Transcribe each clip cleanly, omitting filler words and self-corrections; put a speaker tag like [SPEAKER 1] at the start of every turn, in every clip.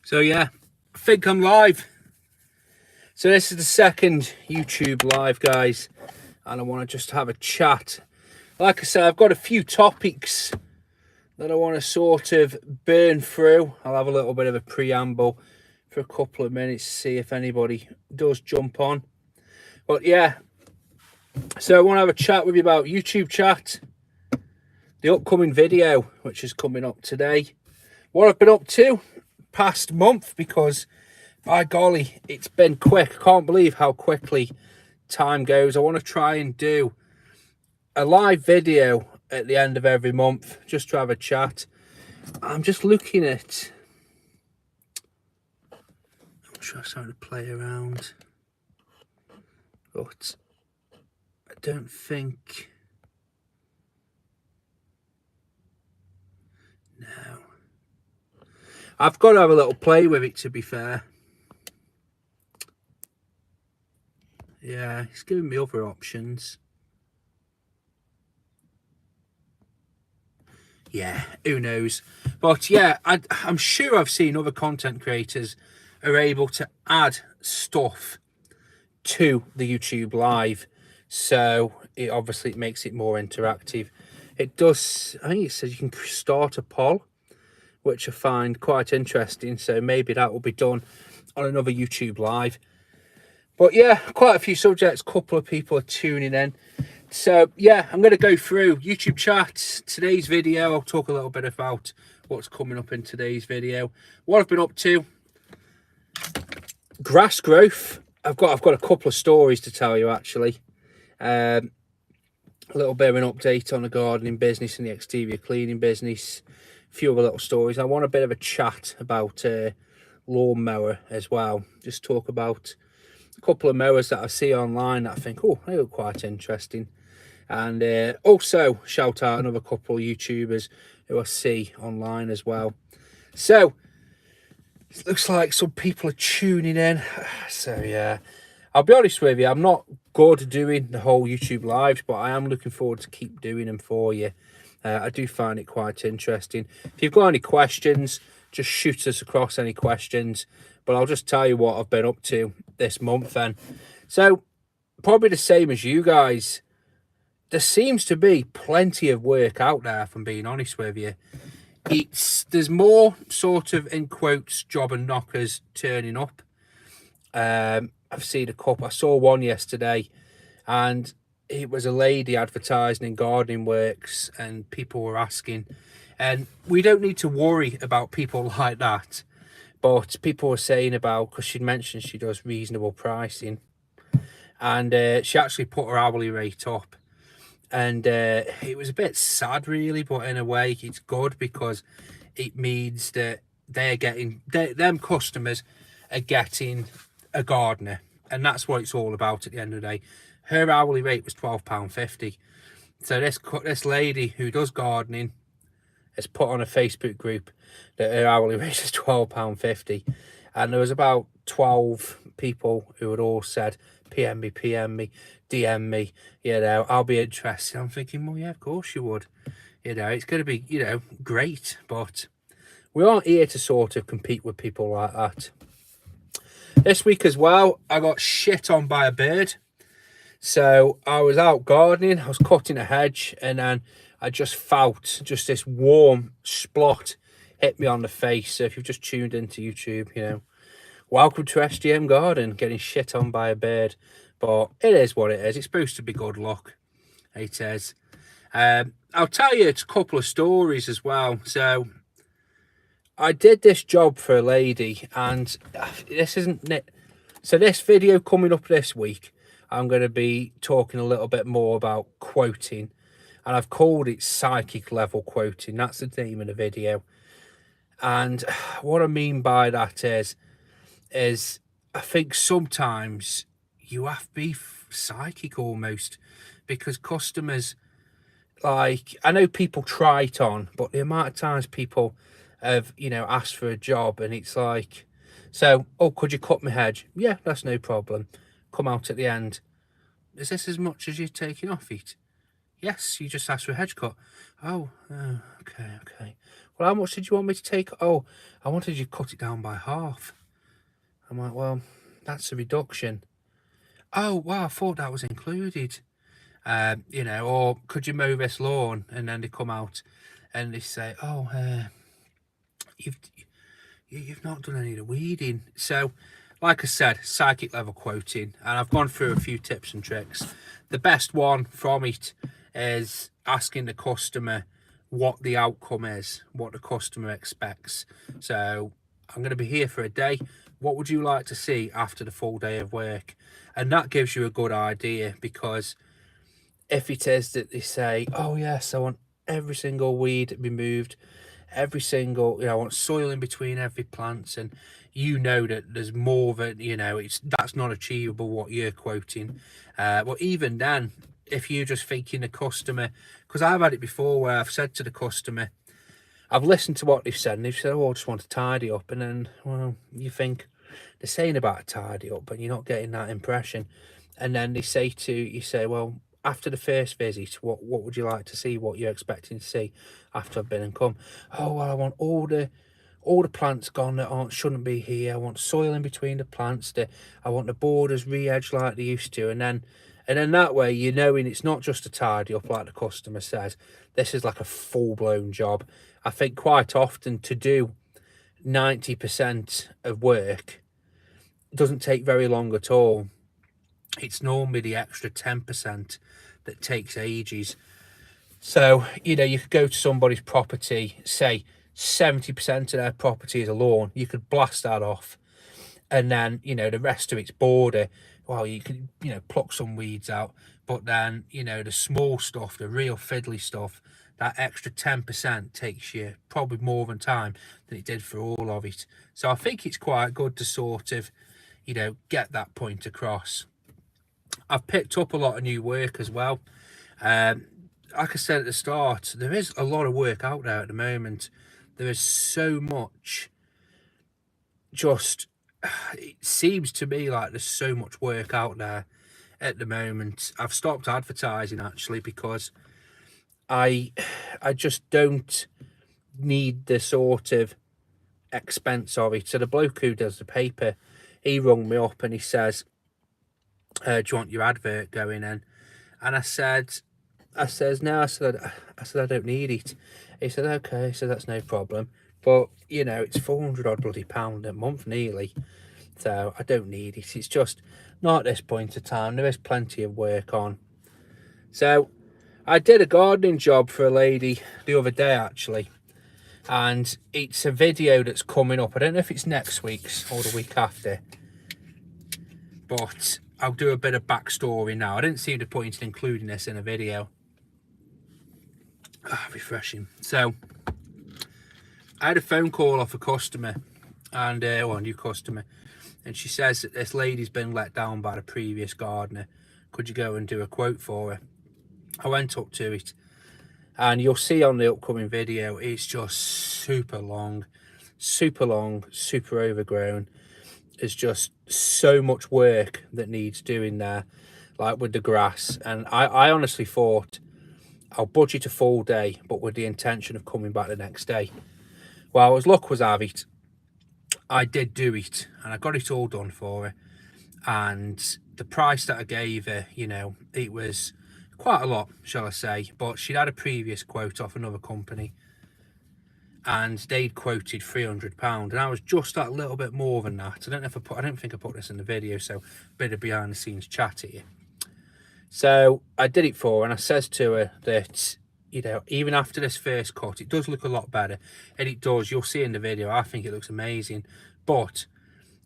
[SPEAKER 1] So yeah, I think I'm live. So this is the second YouTube live, guys, and I want to just have a chat. Like I said, I've got a few topics that I want to sort of burn through. I'll have a little bit of a preamble for a couple of minutes to see if anybody does jump on. But yeah, so I want to have a chat with you about YouTube chat, the upcoming video, which is coming up today, what I've been up to past month, because by golly, it's been quick. I can't believe how quickly time goes. I want to try and do a live video at the end of every month just to have a chat. I'm just looking at, I'm sure I'm starting to play around, but I don't think, no. I've got to have a little play with it, to be fair. Yeah, it's giving me other options. Yeah, who knows? But yeah, I'm sure I've seen other content creators are able to add stuff to the YouTube live. So it obviously makes it more interactive. It does, I think it says you can start a poll, which I find quite interesting. So maybe that will be done on another YouTube live. But yeah, quite a few subjects, a couple of people are tuning in. So yeah, I'm going to go through YouTube chat, today's video. I'll talk a little bit about what's coming up in today's video, what I've been up to, grass growth. I've got a couple of stories to tell you, actually. A little bit of an update on the gardening business and the exterior cleaning business, a few other little stories. I want a bit of a chat about lawnmower as well. Just talk about a couple of mowers that I see online that I think, oh, they look quite interesting. And also shout out another couple of YouTubers who I see online as well. So it looks like some people are tuning in. So yeah, I'll be honest with you, I'm not good at doing the whole YouTube lives, but I am looking forward to keep doing them for you. I do find it quite interesting. If you've got any questions, just shoot us across any questions. But I'll just tell you what I've been up to this month then. So probably the same as you guys. There seems to be plenty of work out there, if I'm being honest with you. There's more sort of, in quotes, job and knockers turning up. I've seen a couple. I saw one yesterday, and it was a lady advertising in gardening works, and people were asking. And we don't need to worry about people like that. But people were saying about, because she'd mentioned she does reasonable pricing. And she actually put her hourly rate up. And it was a bit sad, really, but in a way it's good, because it means that they're getting, them customers are getting a gardener, and that's what it's all about at the end of the day. Her hourly rate was £12.50. So this lady who does gardening has put on a Facebook group that her hourly rate is £12.50, and there was about 12 people who had all said, PM me, DM me, you know, I'll be interested. I'm thinking, well, yeah, of course you would. You know, it's going to be, you know, great, but we aren't here to sort of compete with people like that. This week as well, I got shit on by a bird. So I was out gardening, I was cutting a hedge, and then I just felt just this warm splot hit me on the face. So if you've just tuned into YouTube, you know, welcome to SGM-garden, getting shit on by a bird. But it is what it is. It's supposed to be good luck. It is. I'll tell you a couple of stories as well. So I did this job for a lady, and this isn't it. So this video coming up this week, I'm going to be talking a little bit more about quoting, and I've called it psychic level quoting. That's the name of the video. And what I mean by that is I think sometimes you have to be psychic almost, because customers, like, I know people try it on, but the amount of times people have, you know, asked for a job, and it's like, so, oh, could you cut my hedge? Yeah, that's no problem. Come out at the end. Is this as much as you're taking off it? Yes, you just asked for a hedge cut. Oh, okay. Well, how much did you want me to take? Oh, I wanted you to cut it down by half. I'm like, well, that's a reduction. Oh, wow, I thought that was included. You know, or could you mow this lawn? And then they come out and they say, oh, you've not done any of the weeding. So, like I said, psychic level quoting, and I've gone through a few tips and tricks. The best one from it is asking the customer what the outcome is, what the customer expects. So I'm going to be here for a day. What would you like to see after the full day of work? And that gives you a good idea, because if it is that they say, oh yes, I want every single weed removed, every single, you know, I want soil in between every plant, and you know that there's more than, you know, that's not achievable what you're quoting. Well, even then, if you're just thinking the customer, because I've had it before where I've said to the customer, I've listened to what they've said, and they've said, oh, I just want to tidy up, and then, well, you think they're saying about a tidy up, but you're not getting that impression. And then they say to you, say, well, after the first visit, what would you like to see? What you're expecting to see after I've been and come? Oh, well, I want all the plants gone that shouldn't be here. I want soil in between the plants. I want the borders re-edged like they used to. And then that way, you're knowing it's not just a tidy up like the customer says. This is like a full-blown job. I think quite often to do 90% of work doesn't take very long at all. It's normally the extra 10% that takes ages. So, you know, you could go to somebody's property, say 70% of their property is a lawn, you could blast that off, and then, you know, the rest of it's border, well, you could, you know, pluck some weeds out, but then, you know, the small stuff, the real fiddly stuff, that extra 10% takes you probably more than time than it did for all of it. So I think it's quite good to sort of, you know, get that point across. I've picked up a lot of new work as well. Like I said at the start, there is a lot of work out there at the moment. There is so much, just, it seems to me like there's so much work out there at the moment. I've stopped advertising actually, because I just don't need the sort of expense of it. So the bloke who does the paper, he rung me up and he says, do you want your advert going in? And I says, no, I said, I don't need it. He said, okay, so that's no problem. But, you know, it's 400 odd bloody pound a month nearly. So I don't need it. It's just not at this point of time. There is plenty of work on. So I did a gardening job for a lady the other day, actually. And it's a video that's coming up. I don't know if it's next week's or the week after. But I'll do a bit of backstory now. I didn't see the point in including this in a video. Refreshing. So I had a phone call off a customer, and well, a new customer, and she says that this lady's been let down by the previous gardener. Could you go and do a quote for her? I went up to it, and you'll see on the upcoming video, it's just super long, super overgrown. There's just so much work that needs doing there, like with the grass. And I honestly thought I'll budget a full day, but with the intention of coming back the next day. Well, as luck was have it, I did do it, and I got it all done for her. And the price that I gave her, you know, it was quite a lot, shall I say, but she'd had a previous quote off another company, and they'd quoted £300, and I was just that little bit more than that. I don't think I put this in the video, so a bit of behind the scenes chat here. So I did it for her, and I says to her that, you know, even after this first cut, it does look a lot better, and it does. You'll see in the video, I think it looks amazing, but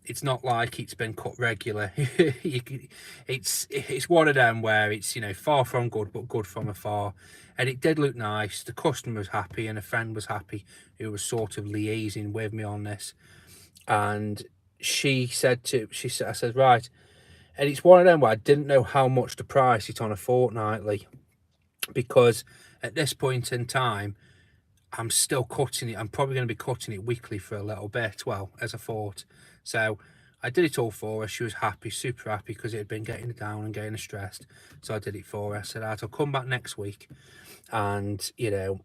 [SPEAKER 1] it's not like it's been cut regular. It's one of them where it's, you know, far from good, but good from afar. And it did look nice. The customer was happy, and a friend was happy who was sort of liaising with me on this. And I said, right. And it's one of them where I didn't know how much to price it on a fortnightly, because at this point in time, I'm still cutting it. I'm probably going to be cutting it weekly for a little bit, well, as I thought. So I did it all for her. She was happy, super happy, because it had been getting her down and getting her stressed. So I did it for her. I said, I'll come back next week, and you know,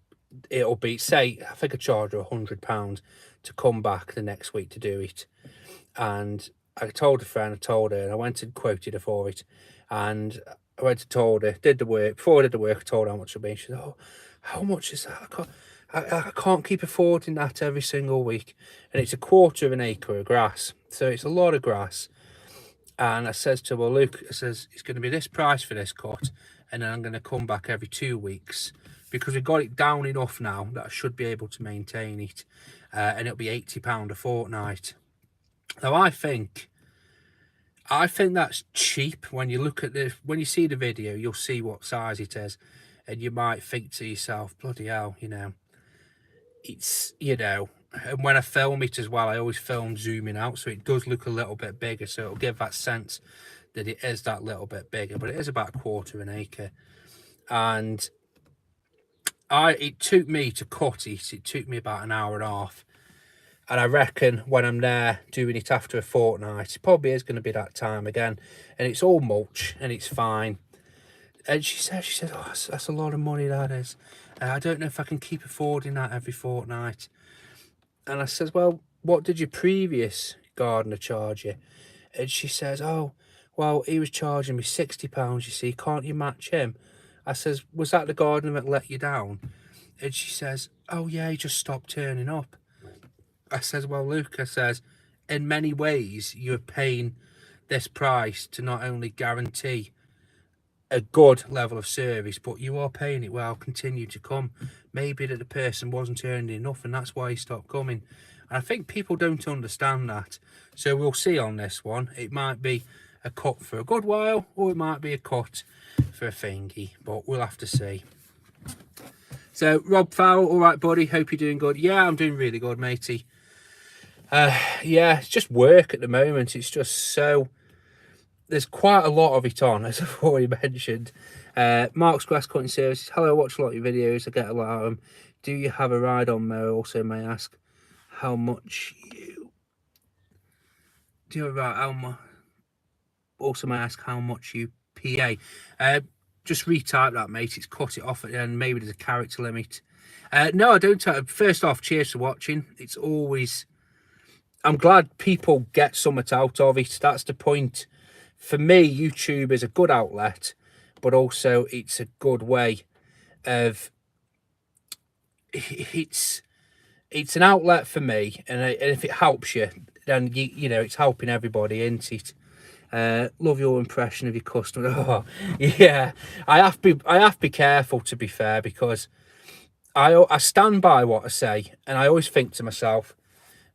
[SPEAKER 1] it'll be, say, I think I charged her £100 to come back the next week to do it. And I told a friend, I told her, and I went and quoted her for it. And I went and told her, did the work. Before I did the work, I told her how much it'd be. She said, oh, how much is that? I can't keep affording that every single week. And it's 1/4 of an acre of grass. So it's a lot of grass. And I says to her, well, Luke, I says, it's going to be this price for this cut. And then I'm going to come back every 2 weeks, because we've got it down enough now that I should be able to maintain it. And it'll be £80 a fortnight. Now, I think that's cheap. When you look at when you see the video, you'll see what size it is. And you might think to yourself, bloody hell, you know, it's, you know, and when I film it as well, I always film zooming out, so it does look a little bit bigger, so it'll give that sense that it is that little bit bigger, but it is about 1/4 of an acre. And it took me to cut it took me about an hour and a half, and I reckon when I'm there doing it after a fortnight, it probably is going to be that time again, and it's all mulch and it's fine. And she said, oh, that's a lot of money, that is. I don't know if I can keep affording that every fortnight. And I says, well, what did your previous gardener charge you? And she says, oh, well, he was charging me £60, you see, can't you match him? I says, was that the gardener that let you down? And she says, oh yeah, he just stopped turning up. I says, well, Luke, I says, in many ways, you're paying this price to not only guarantee a good level of service, but you are paying it well, continue to come. Maybe that the person wasn't earning enough, and that's why he stopped coming. And I think people don't understand that. So we'll see on this one. It might be a cut for a good while, or it might be a cut for a thingy, but we'll have to see. So Rob Fowle, all right, buddy, hope you're doing good. Yeah, I'm doing really good, matey. Yeah, it's just work at the moment. It's just so, there's quite a lot of it on, as I've already mentioned. Mark's Grass Cutting Services. Hello, I watch a lot of your videos. I get a lot out of them. Do you have a ride-on mower? Also, may I ask how much you... Do you have how much... Also, may I ask how much you PA? Just retype that, mate. It's cut it off at the end. Maybe there's a character limit. No, I don't. First off, cheers for watching. It's always... I'm glad people get something out of it. That's the point. For me, YouTube is a good outlet, but also it's a good way of... It's an outlet for me, and if it helps you, then you know it's helping everybody, isn't it? Love your impression of your customer. Oh, yeah, I have to be careful, to be fair, because I stand by what I say, and I always think to myself,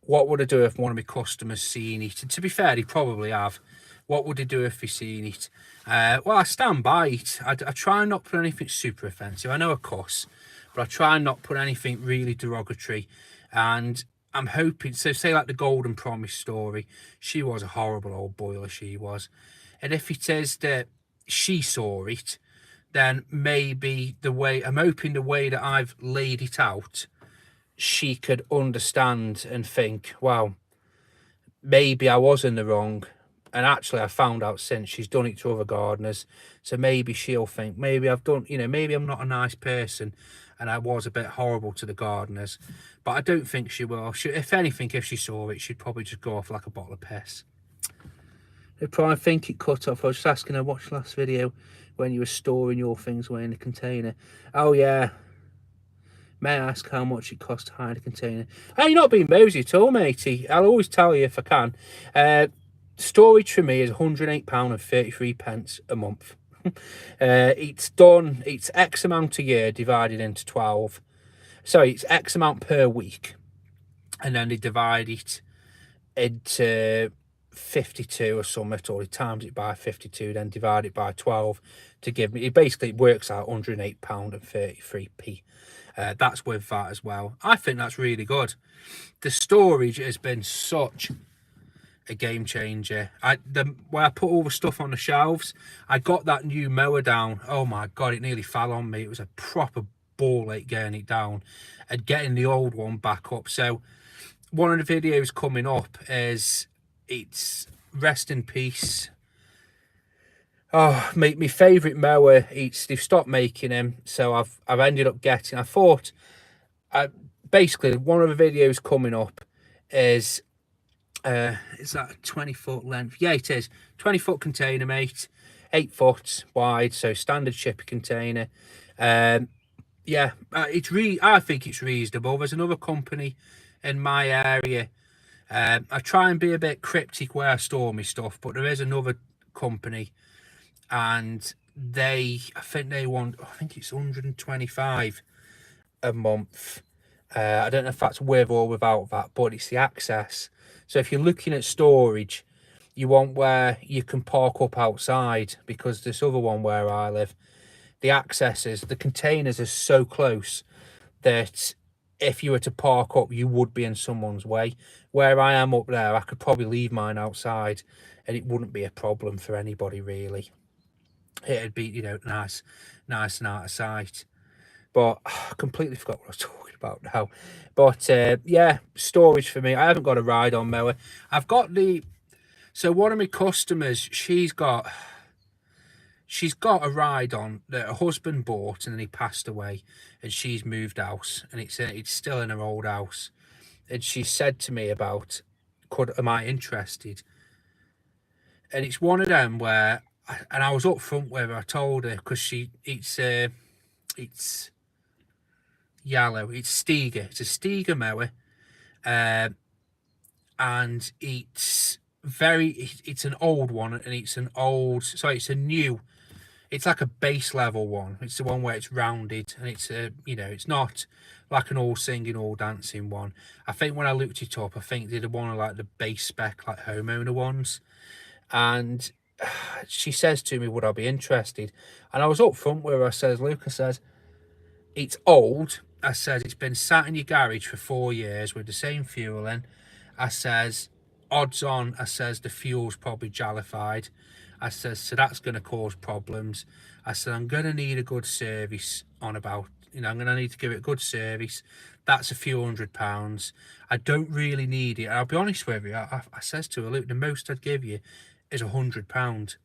[SPEAKER 1] what would I do if one of my customers seen it? And to be fair, they probably have. What would they do if they seen it? Well, I stand by it. I try not to put anything super offensive. I know I cuss, but I try not to put anything really derogatory. And I'm hoping, so say like the Golden Promise story, she was a horrible old boiler, she was. And if it is that she saw it, then maybe I'm hoping the way that I've laid it out, she could understand and think, wow, maybe I was in the wrong. And actually, I found out since she's done it to other gardeners. So maybe she'll think, maybe I've done, you know, maybe I'm not a nice person and I was a bit horrible to the gardeners. But I don't think she will. If anything, if she saw it, she'd probably just go off like a bottle of piss. I think it cut off. I was just asking her, watch the last video when you were storing your things away in a container. Oh, yeah. May I ask how much it costs to hide a container? Oh, you're not being mosey at all, matey. I'll always tell you if I can. Storage for me is £108.33 a month. It's X amount a year divided into 12. Sorry, it's X amount per week. And then they divide it into 52 or something, or they times it by 52, then divide it by 12 to give me, it basically works out £108.33. That's with that as well. I think that's really good. The storage has been such a game changer. When I put all the stuff on the shelves, I got that new mower down. Oh my god, it nearly fell on me. It was a proper ball ache getting it down and getting the old one back up. So one of the videos coming up is it's rest in peace. Oh, my favourite mower, they've stopped making them, so I've ended up getting, I thought, basically one of the videos coming up is that a 20-foot length? Yeah, it is. 20-foot container, mate. 8 foot wide, so standard shipping container. Yeah, I think it's reasonable. There's another company in my area. I try and be a bit cryptic where I store my stuff, but there is another company, and I think it's 125 a month. I don't know if that's with or without that, but it's the access. So if you're looking at storage, you want where you can park up outside, because this other one where I live, the the containers are so close that if you were to park up, you would be in someone's way. Where I am up there, I could probably leave mine outside and it wouldn't be a problem for anybody, really. It'd be, you know, nice and out of sight. But I completely forgot what I was talking about now. But yeah, storage for me. I haven't got a ride-on mower. So one of my customers, she's got a ride-on that her husband bought, and then he passed away, and she's moved house, and it's still in her old house. And she said to me about, am I interested? And it's one of them where, and I was up front with her. I told her, because it's yellow. It's Stiga. It's a Stiga mower, and it's an old one, and it's like a base level one. It's the one where it's rounded, and it's not like an all singing, all dancing one. I think when I looked it up, I think they're one of like the base spec, like homeowner ones. And she says to me, would I be interested? And I was up front with her. I says, Luke, says, it's old. I says, it's been sat in your garage for 4 years with the same fuel in. I says, odds on, I says, the fuel's probably jallified. I says, so that's going to cause problems. I said, I'm going to need a good service I'm going to need to give it a good service. That's a few £100. I don't really need it. I'll be honest with you. I says to her, look, the most I'd give you is £100.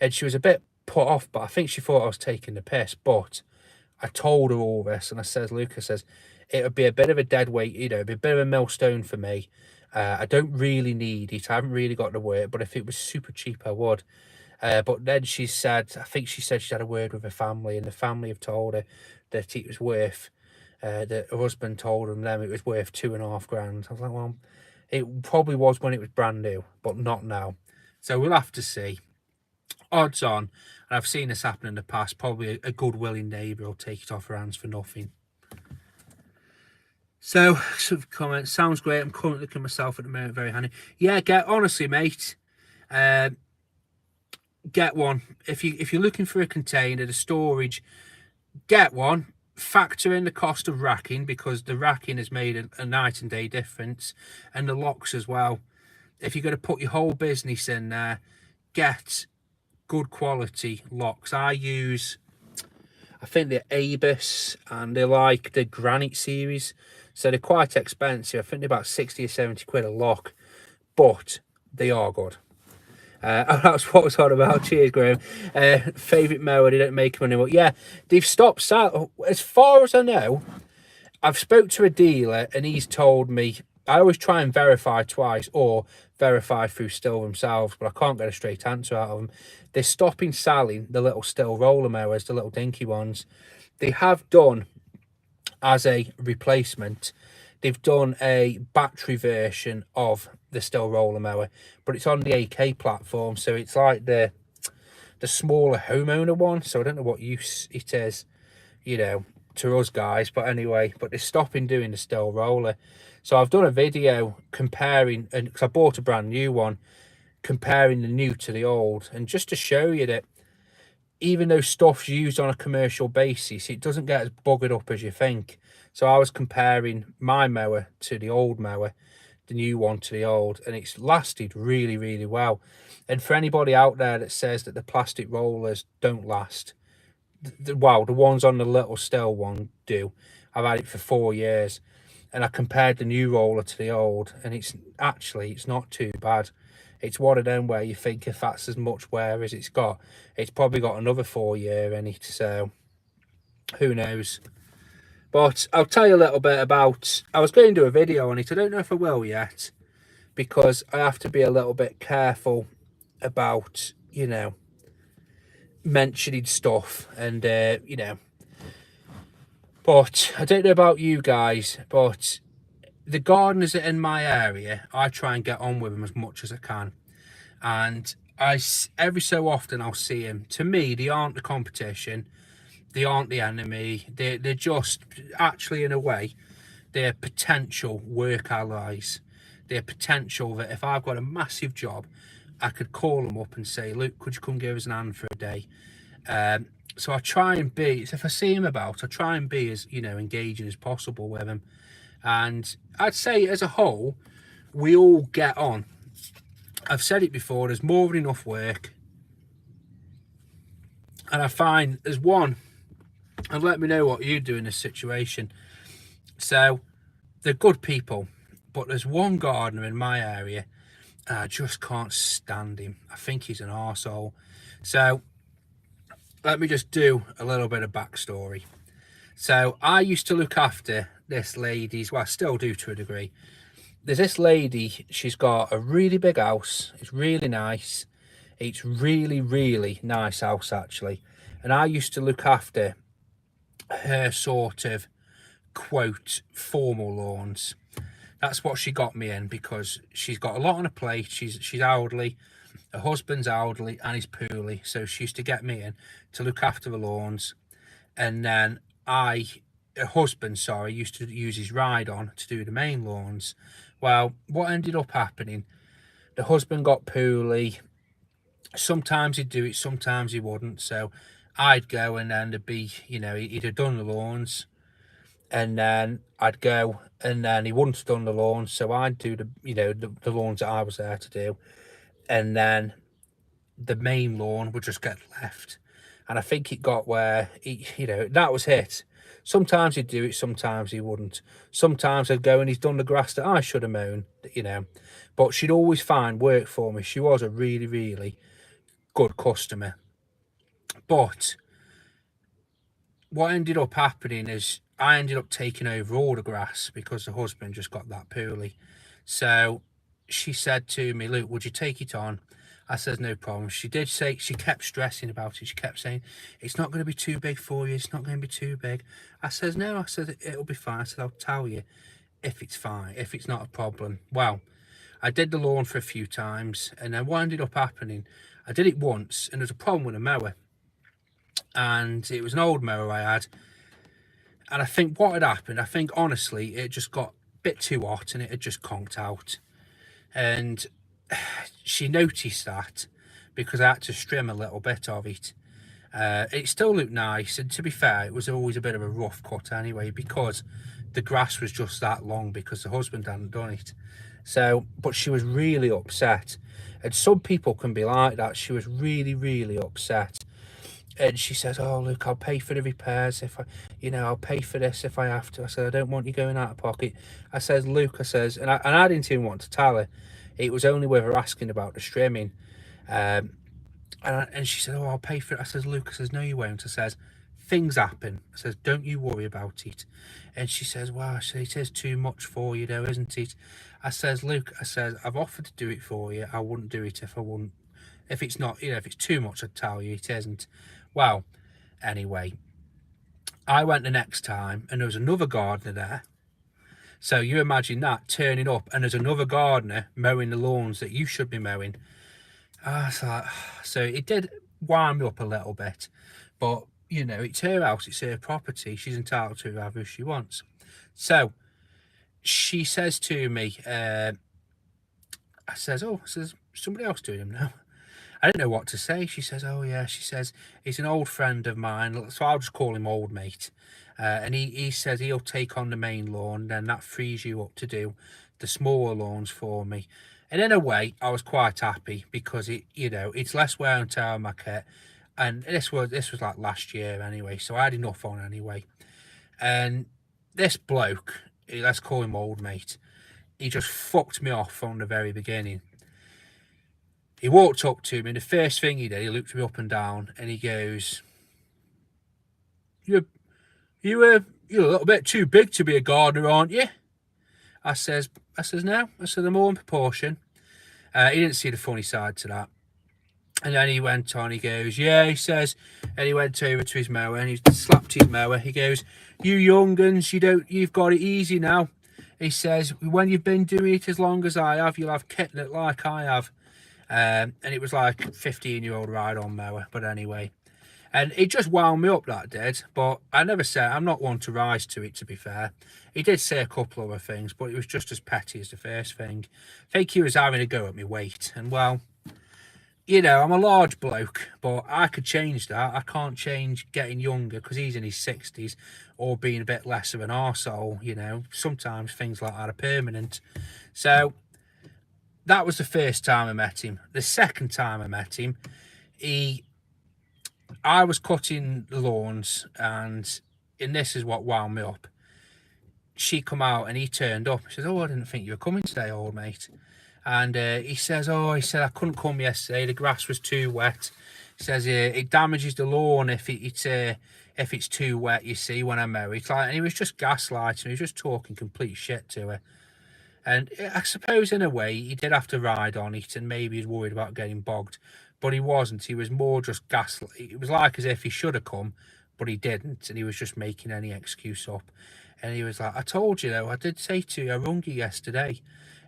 [SPEAKER 1] And she was a bit put off, but I think she thought I was taking the piss. But I told her all this, and I says, Lucas says, it would be a bit of a dead weight, it'd be a bit of a millstone for me. I don't really need it. I haven't really got the work, but if it was super cheap, I would. But then she said, I think she said she had a word with her family, and the family have told her that it was worth, that her husband told them it was worth £2,500. I was like, well, it probably was when it was brand new, but not now. So we'll have to see. Odds on, and I've seen this happen in the past, probably a good willing neighbour will take it off her hands for nothing. So, some comments, sounds great. I'm currently looking myself at the moment, very handy. Yeah, honestly, mate, get one. If you're looking for a container, the storage, get one. Factor in the cost of racking, because the racking has made a night and day difference, and the locks as well. If you're going to put your whole business in there, get good quality locks. I think they're Abus, and they're like the Granite series, so they're quite expensive. I think they're about 60 or 70 quid a lock, but they are good. That's what I was on about. Cheers, Graham. Favourite mower, they don't make them anymore. Yeah, they've stopped selling. As far as I know, I've spoke to a dealer, and he's told me, I always try and verify twice, or verify through Still themselves, but I can't get a straight answer out of them. They're stopping selling the little Still roller mowers, the little dinky ones. They have done, as a replacement, they've done a battery version of the Still roller mower, but it's on the AK platform, so it's like the smaller homeowner one. So I don't know what use it is, to us guys, but anyway, but they're stopping doing the Still roller. So I've done a video comparing, and because I bought a brand new one, comparing the new to the old, and just to show you that even though stuff's used on a commercial basis, it doesn't get as buggered up as you think. So I was comparing my mower to the old mower, the new one to the old, and it's lasted really, really well. And for anybody out there that says that the plastic rollers don't last, the ones on the little Still one do. I've had it for 4 years, and I compared the new roller to the old, and it's not too bad. It's one of them where you think if that's as much wear as it's got, it's probably got another 4 year in it, so who knows. But I'll tell you a little bit about, I was going to do a video on it. I don't know if I will yet, because I have to be a little bit careful about, you know, mentioning stuff and, you know. But I don't know about you guys, but the gardeners in my area, I try and get on with them as much as I can. And every so often I'll see them. To me, they aren't the competition. They aren't the enemy. They're just, actually, in a way, they're potential work allies. They're potential that if I've got a massive job, I could call them up and say, Luke, could you come give us an hand for a day? So I try and be, if I see him about, I try and be as, you know, engaging as possible with him. And I'd say as a whole, we all get on. I've said it before, there's more than enough work. And I find there's one, and let me know what you do in this situation. So they're good people, but there's one gardener in my area, and I just can't stand him. I think he's an arsehole. So let me just do a little bit of backstory. So I used to look after this lady's, well, I still do to a degree. There's this lady, she's got a really big house. It's really nice. It's really, really nice house, actually. And I used to look after her sort of, quote, formal lawns. That's what she got me in, because she's got a lot on her plate. She's elderly. Her husband's elderly and he's poorly. So she used to get me in to look after the lawns. And then her husband, sorry, used to use his ride-on to do the main lawns. Well, what ended up happening, the husband got poorly. Sometimes he'd do it, sometimes he wouldn't. So I'd go, and then there'd be, you know, he'd have done the lawns, and then I'd go, and then he wouldn't have done the lawns, so I'd do the, you know, the lawns that I was there to do, and then the main lawn would just get left. And I think it got where he, you know, that was it. Sometimes he'd do it, sometimes he wouldn't. Sometimes I'd go and he's done the grass that I should have mown, you know. But she'd always find work for me. She was a really, really good customer. But what ended up happening is I ended up taking over all the grass because the husband just got that poorly. So she said to me, Luke, would you take it on? I said, no problem. She did say, she kept stressing about it. She kept saying, it's not going to be too big for you. It's not going to be too big. I says, no, I said, it'll be fine. I said, I'll tell you if it's fine, if it's not a problem. Well, I did the lawn for a few times, and then what ended up happening, I did it once, and there was a problem with a mower. And it was an old mower I had. And I think what had happened, I think honestly, it just got a bit too hot and it had just conked out. And she noticed that because I had to trim a little bit of it. It still looked nice, and to be fair, it was always a bit of a rough cut anyway, because the grass was just that long because the husband hadn't done it. So, but she was really upset, and some people can be like that. She was really, really upset. And she says, oh, look, I'll pay for the repairs if I, you know, I'll pay for this if I have to. I said, I don't want you going out of pocket. I says, Luke, I says, and I didn't even want to tell her. It was only with her asking about the trimming. And she said, oh, I'll pay for it. I says, Luke, I says, no, you won't. I says, things happen. I says, don't you worry about it. And she says, well, I said, it is too much for you though, isn't it? I says, Luke, I says, I've offered to do it for you. I wouldn't do it if I wouldn't. If it's not, you know, if it's too much, I'd tell you it isn't. Well, anyway, I went the next time and there was another gardener there. So you imagine that, turning up and there's another gardener mowing the lawns that you should be mowing. I was like, so it did wind me up a little bit. But, you know, it's her house, it's her property. She's entitled to whoever she wants. So she says to me, I says, oh, says somebody else doing them now. I didn't know what to say. She says, oh yeah, she says, he's an old friend of mine, so I'll just call him old mate. And he says he'll take on the main lawn, then that frees you up to do the smaller lawns for me. And in a way, I was quite happy because it, you know, it's less wear and tear on my kit. And this was like last year anyway, so I had enough on anyway. And this bloke, let's call him old mate, he just fucked me off from the very beginning. He walked up to me, and the first thing he did, he looked me up and down, and he goes, you're a little bit too big to be a gardener, aren't you? I says, no. I said, I'm all in proportion. He didn't see the funny side to that. And then he went on, he goes, yeah, he says, and he went over to his mower and he slapped his mower. He goes, you young uns, you've got it easy now. He says, when you've been doing it as long as I have, you'll have kitten it like I have. And it was like a 15-year-old ride-on mower, but anyway. And it just wound me up, that did. But I never said, I'm not one to rise to it, to be fair. He did say a couple other things, but it was just as petty as the first thing. I think he was having a go at me weight. And well, you know, I'm a large bloke, but I could change that. I can't change getting younger because he's in his 60s or being a bit less of an arsehole, you know. Sometimes things like that are permanent. So that was the first time I met him. The second time I met him, I was cutting the lawns, and this is what wound me up. She come out and he turned up. He says, oh, I didn't think you were coming today, old mate. And he said, I couldn't come yesterday. The grass was too wet. He says, it damages the lawn if it's too wet, you see, when I mow it. And he was just gaslighting. He was just talking complete shit to her. And I suppose in a way he did have to ride on it, and maybe he's worried about getting bogged. But he wasn't. He was more just gaslight. It was like as if he should have come, but he didn't. And he was just making any excuse up. And he was like, I told you, though. I did say to you, I rung you yesterday.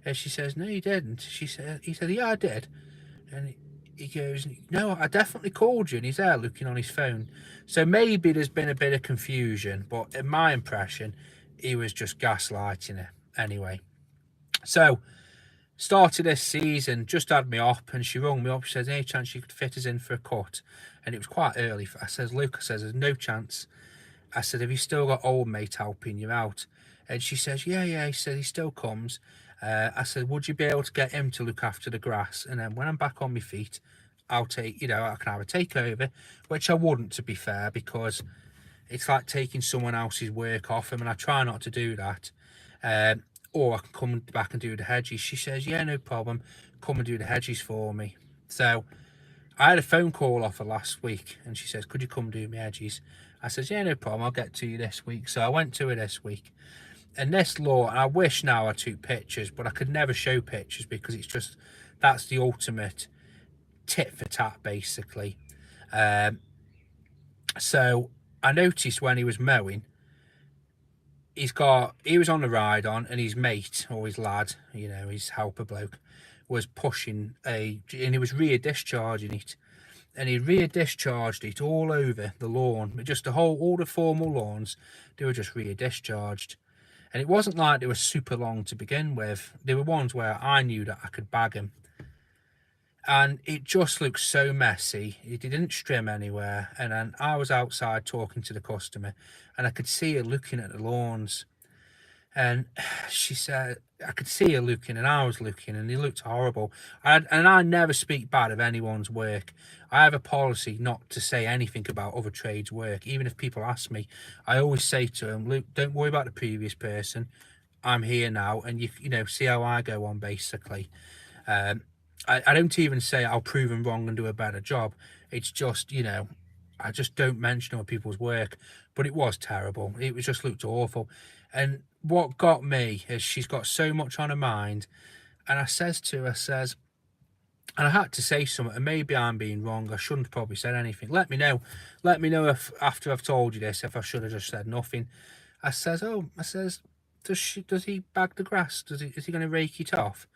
[SPEAKER 1] And she says, no, you didn't. He said, yeah, I did. And he goes, no, I definitely called you. And he's there looking on his phone. So maybe there's been a bit of confusion. But in my impression, he was just gaslighting her. Anyway. So, started this season, just had me up, and she rung me up. She says, any chance you could fit us in for a cut? And it was quite early. I says, Luke, I says, there's no chance. I said, have you still got old mate helping you out? And she says, yeah. He said, he still comes. I said, would you be able to get him to look after the grass? And then when I'm back on my feet, I'll take, I can have a takeover, which I wouldn't, to be fair, because it's like taking someone else's work off him, and I try not to do that. Or I can come back and do the hedges. She says, yeah, no problem. Come and do the hedges for me. So I had a phone call off her last week, and she says, could you come do my hedges? I says, yeah, no problem. I'll get to you this week. So I went to her this week. And this lawn, I wish now I took pictures, but I could never show pictures because it's just, that's the ultimate tit for tat, basically. So I noticed when he was mowing, he was on the ride on, and his mate, or his lad, his helper bloke, was pushing and he was rear discharging it. And he rear discharged it all over the lawn. Just all the formal lawns, they were just rear discharged. And it wasn't like they were super long to begin with. There were ones where I knew that I could bag them. And it just looked so messy. It didn't trim anywhere. And then I was outside talking to the customer, and I could see her looking at the lawns. And she said, I could see her looking, and I was looking, and it looked horrible. And I never speak bad of anyone's work. I have a policy not to say anything about other trades' work. Even if people ask me, I always say to them, Luke, don't worry about the previous person. I'm here now, and you see how I go on, basically. I don't even say I'll prove them wrong and do a better job. It's just, I just don't mention other people's work. But it was terrible. It just looked awful. And what got me is she's got so much on her mind. And I says to her, and I had to say something, and maybe I'm being wrong. I shouldn't have probably said anything. Let me know if after I've told you this, if I should have just said nothing. I says, does he bag the grass? Is he going to rake it off?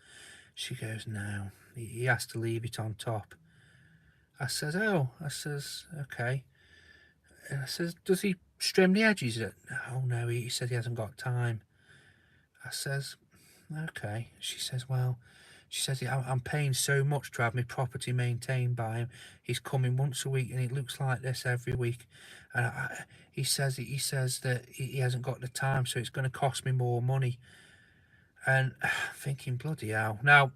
[SPEAKER 1] She goes, no, he has to leave it on top. I says, okay. And I says, does he trim the edges? Oh no, he says he hasn't got time. I says, okay. She says, I'm paying so much to have my property maintained by him. He's coming once a week, and it looks like this every week. And he says that he hasn't got the time, so it's going to cost me more money. And thinking, bloody hell. Now,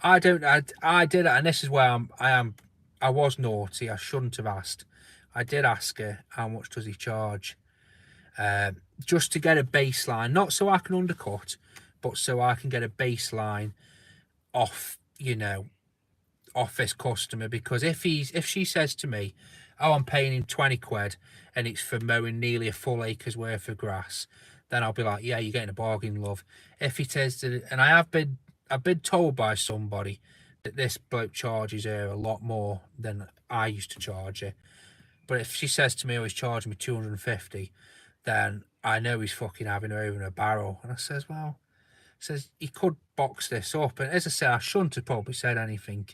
[SPEAKER 1] I did it, and this is where I was naughty. I shouldn't have asked. I did ask her, how much does he charge? Just to get a baseline, not so I can undercut, but so I can get a baseline off, off this customer, because if she says to me, oh, I'm paying him 20 quid and it's for mowing nearly a full acre's worth of grass, then I'll be like, yeah, you're getting a bargain, love. If he says that, and I've been told by somebody that this bloke charges her a lot more than I used to charge her. But if she says to me, oh, he's charging me 250, then I know he's fucking having her over in a barrel. And I says, well, says he could box this up. And as I said, I shouldn't have probably said anything,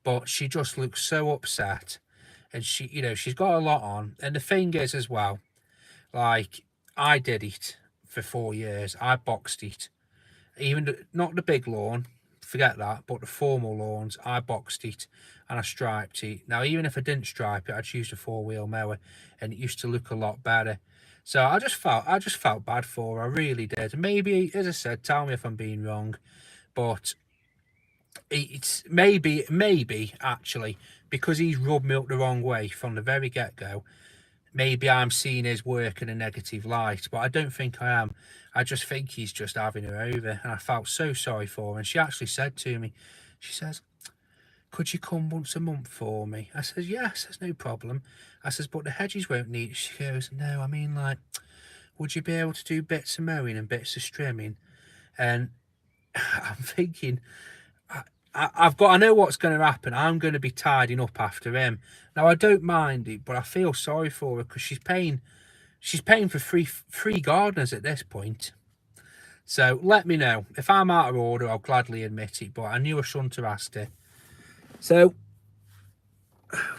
[SPEAKER 1] but she just looks so upset, and she, you know, she's got a lot on. And the thing is as well, like, I did it for 4 years. I boxed it, even not the big lawn, forget that, but the formal lawns, I boxed it and I striped it. Now, even if I didn't stripe it, I'd use a 4-wheel mower, and it used to look a lot better. So I just felt bad for her. I really did. Maybe, as I said, tell me if I'm being wrong, but it's maybe actually, because he's rubbed me up the wrong way from the very get-go, maybe I'm seeing his work in a negative light, but I don't think I am. I just think he's just having her over, and I felt so sorry for her. And she actually said to me, she says, could you come once a month for me? I says, yes, there's no problem. I says, but the hedges won't need it. She goes, no, I mean, like, would you be able to do bits of mowing and bits of trimming? And I'm thinking, I know what's going to happen. I'm going to be tidying up after him. Now, I don't mind it, but I feel sorry for her, because she's paying for free gardeners at this point. So let me know. If I'm out of order, I'll gladly admit it, but I knew I shouldn't have asked her. So,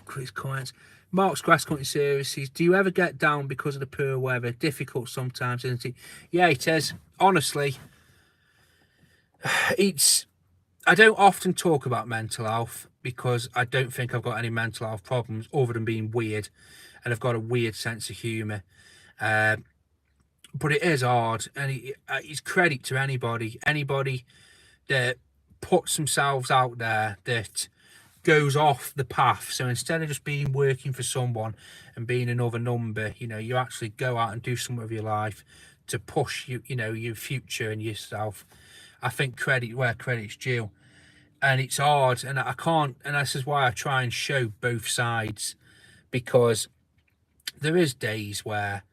[SPEAKER 1] Chris comments, Mark's Grass Cutting Services, do you ever get down because of the poor weather? Difficult sometimes, isn't it? Yeah, it is. Honestly, I don't often talk about mental health, because I don't think I've got any mental health problems other than being weird, and I've got a weird sense of humour. But it is hard, and it's credit to anybody that puts themselves out there, that goes off the path. So instead of just being working for someone and being another number, you know, you actually go out and do something with your life to push you know, your future and yourself. I think credit where credit's due, and it's hard, and I can't, and this is why I try and show both sides, because there is days where,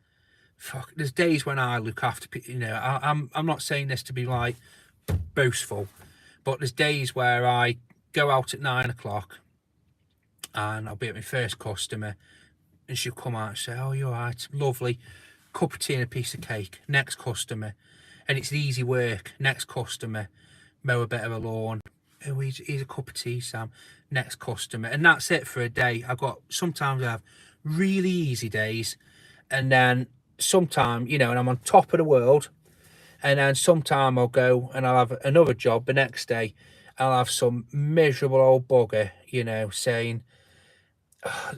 [SPEAKER 1] there's days when I look after people, you know, I'm not saying this to be like boastful, but there's days where I go out at 9 o'clock and I'll be at my first customer, and she'll come out and say, oh, you're right, lovely, cup of tea and a piece of cake. Next customer, and it's easy work. Next customer, mow a bit of a lawn. Oh, here's a cup of tea, Sam. Next customer, and that's it for a day. Sometimes I have really easy days, and then sometime, you know, and I'm on top of the world, and then sometime I'll go and I'll have another job the next day. I'll have some miserable old bugger, you know, saying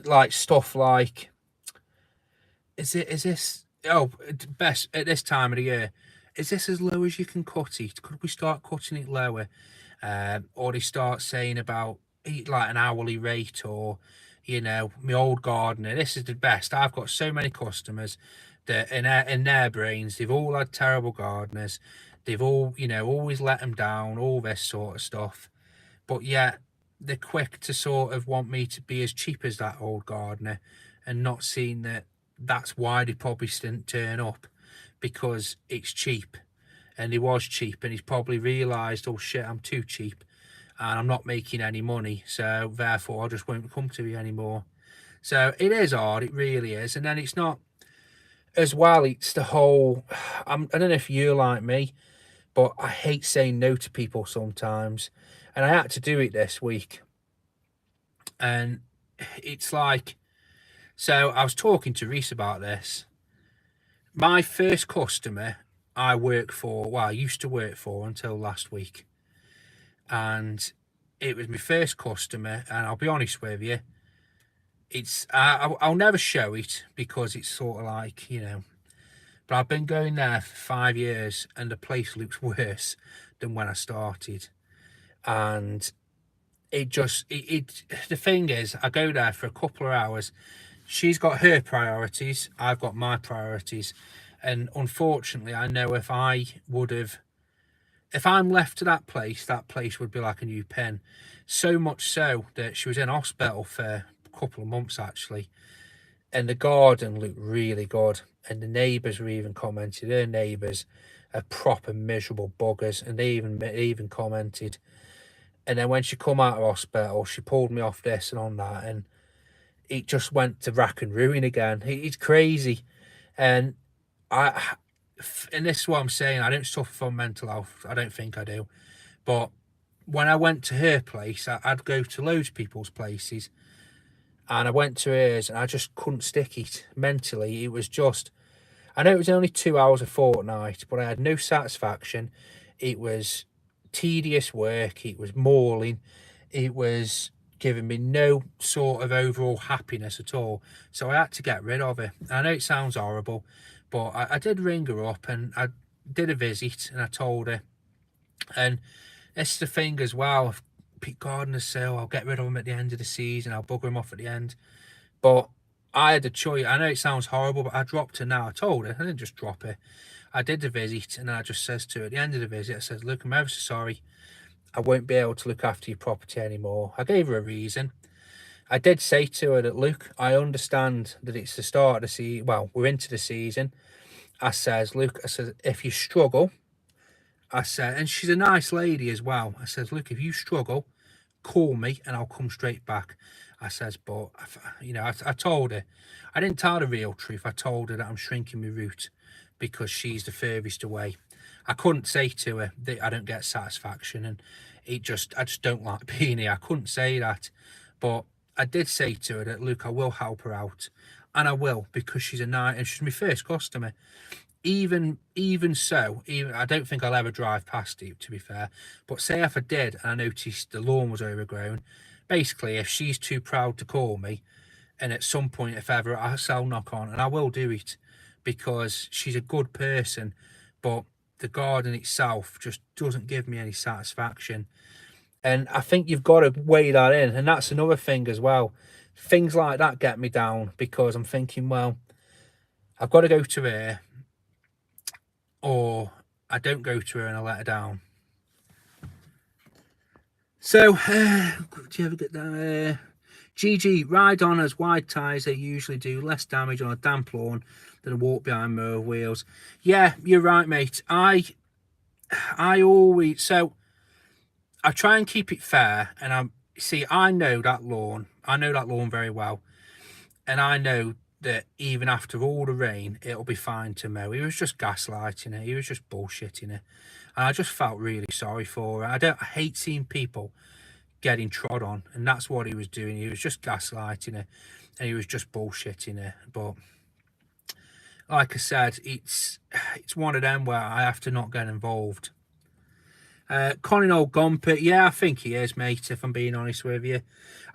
[SPEAKER 1] like stuff like, is this, oh, best at this time of the year, is this as low as you can cut it? Could we start cutting it lower? Or they start saying about like an hourly rate, or, you know, my old gardener, this is the best. I've got so many customers that in their brains, they've all had terrible gardeners. They've all, you know, always let them down, all this sort of stuff. But yet they're quick to sort of want me to be as cheap as that old gardener, and not seeing that that's why they probably didn't turn up, because it's cheap. And he was cheap, and he's probably realised, oh shit, I'm too cheap and I'm not making any money, so therefore I just won't come to you anymore. So it is hard, it really is. And then it's not, as well, it's the whole, I don't know if you're like me, but I hate saying no to people sometimes. And I had to do it this week. And it's like, so I was talking to Reese about this. My first customer I used to work for until last week. And it was my first customer, and I'll be honest with you, I'll never show it, because it's sort of like, you know, but I've been going there for 5 years, and the place looks worse than when I started. And the thing is, I go there for a couple of hours. She's got her priorities, I've got my priorities, and unfortunately I know if I would have if I'm left to that place would be like a new pen. So much so that she was in hospital for a couple of months actually, and the garden looked really good. And the neighbours were even commented. Her neighbours are proper miserable buggers, and they even commented. And then when she come out of hospital, she pulled me off this and on that, and it just went to rack and ruin again. It's crazy, and and this is what I'm saying. I don't suffer from mental health. I don't think I do, but when I went to her place, I'd go to loads of people's places, and I went to hers, and I just couldn't stick it mentally. It was just, I know it was only 2 hours a fortnight, but I had no satisfaction. It was tedious work. It was mauling. It was giving me no sort of overall happiness at all. So I had to get rid of it. I know it sounds horrible, but I did ring her up, and I did a visit, and I told her. And this is the thing as well. If Pete gardeners say, oh, I'll get rid of them at the end of the season, I'll bugger them off at the end. But I had a choice. I know it sounds horrible, but I dropped her now. I told her. I didn't just drop her. I did the visit, and I just says to her at the end of the visit, I says, look, I'm ever so sorry. I won't be able to look after your property anymore. I gave her a reason. I did say to her that, look, I understand that it's the start of the season. Well, we're into the season. I says, look, I says, if you struggle, I said, and she's a nice lady as well. I says, look, if you struggle, call me and I'll come straight back. I says, but, you know, I told her, I didn't tell her the real truth. I told her that I'm shrinking my route because she's the furthest away. I couldn't say to her that I don't get satisfaction, and I just don't like being here. I couldn't say that, but I did say to her that, look, I will help her out, and I will, because she's a nice, and she's my first customer. Even so, I don't think I'll ever drive past it, to be fair, but say if I did and I noticed the lawn was overgrown, basically if she's too proud to call me, and at some point if ever I'll knock on, and I will do it, because she's a good person, but the garden itself just doesn't give me any satisfaction. And I think you've got to weigh that in, and that's another thing as well. Things like that get me down, because I'm thinking, well, I've got to go to her, or I don't go to her and I let her down. So, do you ever get that? GG, ride on as wide tyres they usually do less damage on a damp lawn than a walk behind mower wheels. Yeah, you're right, mate. I always, so I try and keep it fair, and I know that lawn very well, and I know that even after all the rain, it'll be fine to mow. He was just gaslighting her. He was just bullshitting her. And I just felt really sorry for her. I hate seeing people getting trod on, and that's what he was doing. He was just gaslighting her, and he was just bullshitting her. But like I said, it's one of them where I have to not get involved. Colin Old Gomper, yeah, I think he is, mate, if I'm being honest with you.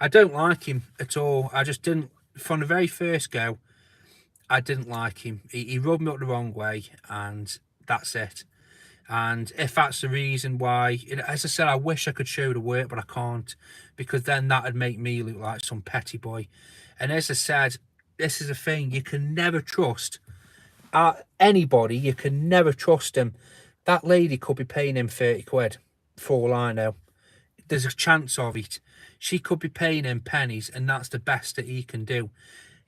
[SPEAKER 1] I don't like him at all. I just didn't, from the very first go, I didn't like him. He rubbed me up the wrong way, and that's it. And if that's the reason why, as I said, I wish I could show the work, but I can't, because then that would make me look like some petty boy. And as I said, this is a thing, you can never trust anybody. You can never trust him. That lady could be paying him 30 quid, for all I know. There's a chance of it. She could be paying him pennies, and that's the best that he can do.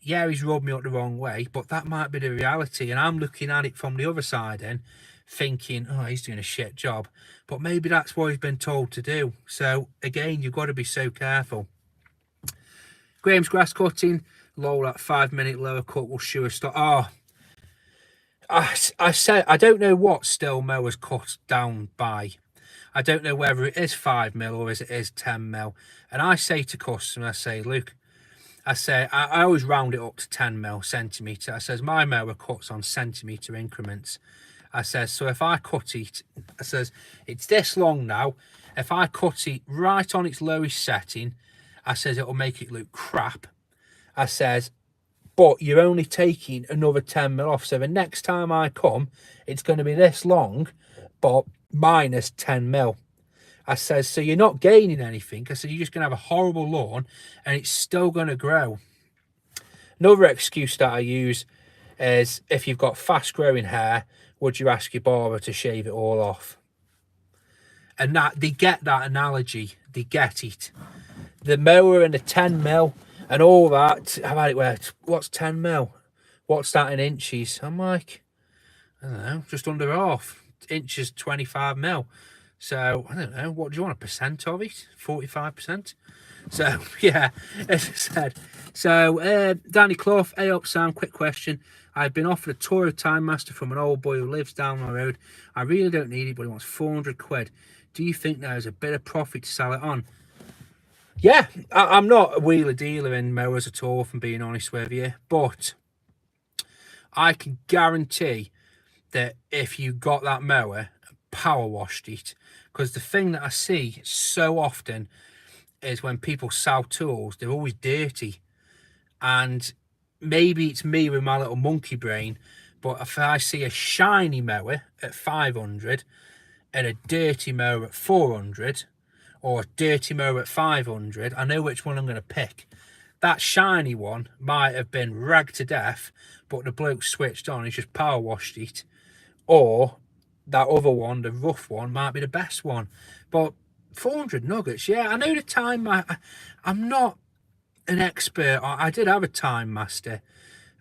[SPEAKER 1] Yeah, he's rubbed me up the wrong way, but that might be the reality, and I'm looking at it from the other side then, thinking, oh, he's doing a shit job. But maybe that's what he's been told to do. So, again, you've got to be so careful. Graham's grass cutting, low, that 5 minute lower cut will sure stop. Oh, I said, I don't know what still mowers cut down by. I don't know whether it is 5mm or it is 10mm. And I say to customers, I say, look, I always round it up to 10mm, centimetre. I says, my mower cuts on centimetre increments. I says, so if I cut it, I says, it's this long now. If I cut it right on its lowest setting, I says, it'll make it look crap. I says, but you're only taking another 10mm off. So the next time I come, it's going to be this long, but minus 10mm. I says, so you're not gaining anything. I said, you're just going to have a horrible lawn, and it's still going to grow. Another excuse that I use is, if you've got fast growing hair, would you ask your barber to shave it all off? And that they get that analogy, they get it. The mower and the 10 mil and all that. I've had it where, what's 10 mil? What's that in inches? I'm like, I don't know, just under half. Inches, 25 mil. So, I don't know, what do you want, a percent of it? 45%? So, yeah, as I said. So, Danny Clough, hey up Sam, quick question. I've been offered a Toro Time Master from an old boy who lives down the road. I really don't need it, but he wants 400 quid. Do you think there's a bit of profit to sell it on? Yeah, I'm not a wheeler dealer in mowers at all, if I'm being honest with you. But I can guarantee that if you got that mower, power washed it. Because the thing that I see so often is when people sell tools, they're always dirty. And maybe it's me with my little monkey brain, but if I see a shiny mower at 500 and a dirty mower at 400 or a dirty mower at 500, I know which one I'm going to pick. That shiny one might have been ragged to death, but the bloke switched on, he's just power washed it. Or that other one, the rough one, might be the best one. But 400 nuggets, yeah, I know the time. I'm not an expert. I did have a Time Master,